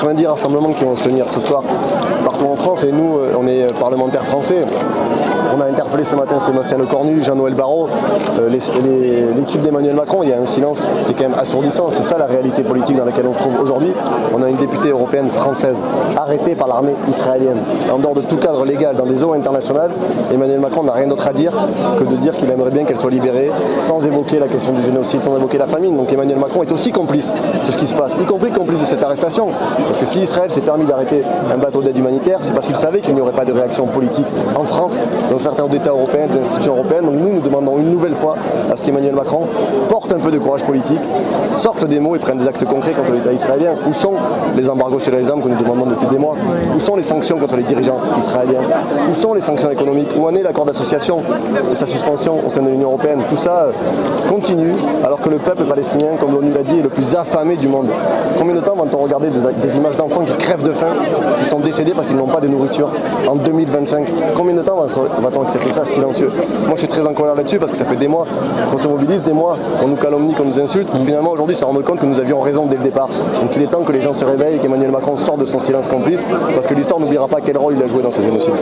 90 rassemblements qui vont se tenir ce soir partout en France et nous, on est parlementaires français. On a interpellé ce matin Sébastien Lecornu, Jean-Noël Barrot, l'équipe d'Emmanuel Macron. Il y a un silence qui est quand même assourdissant. C'est ça la réalité politique dans laquelle on se trouve aujourd'hui. On a une députée européenne française arrêtée par l'armée israélienne. En dehors de tout cadre légal, dans des eaux internationales, Emmanuel Macron n'a rien d'autre à dire que de dire qu'il aimerait bien qu'elle soit libérée, sans évoquer la question du génocide, sans évoquer la famine. Donc Emmanuel Macron est aussi complice de ce qui se passe, y compris complice de cette arrestation. Parce que si Israël s'est permis d'arrêter un bateau d'aide humanitaire, c'est parce qu'il savait qu'il n'y aurait pas de réaction politique en France, dans certains États européens, des institutions européennes. Donc nous demandons une nouvelle fois à ce qu'Emmanuel Macron porte un peu de courage politique, sorte des mots et prenne des actes concrets contre l'État israélien. Où sont les embargos sur les armes que nous demandons depuis des mois? Où sont les sanctions contre les dirigeants israéliens? Où sont les sanctions économiques? Où en est l'accord d'association et sa suspension au sein de l'Union européenne? Tout ça continue alors que le peuple palestinien, comme l'ONU l'a dit, est le plus affamé du monde. Combien de temps va-t-on regarder des images d'enfants qui crèvent de faim, qui sont décédés parce qu'ils n'ont pas de nourriture en 2025? Combien de temps va-t-on accepter ça silencieux? Moi je suis très en colère là-dessus parce que ça fait des mois qu'on se mobilise, des mois qu'on nous calomnie, qu'on nous insulte, pour finalement aujourd'hui se rendre compte que nous avions raison dès le départ. Donc il est temps que les gens se réveillent et qu'Emmanuel Macron sorte de son silence complice parce que l'histoire n'oubliera pas quel rôle il a joué dans ce génocide.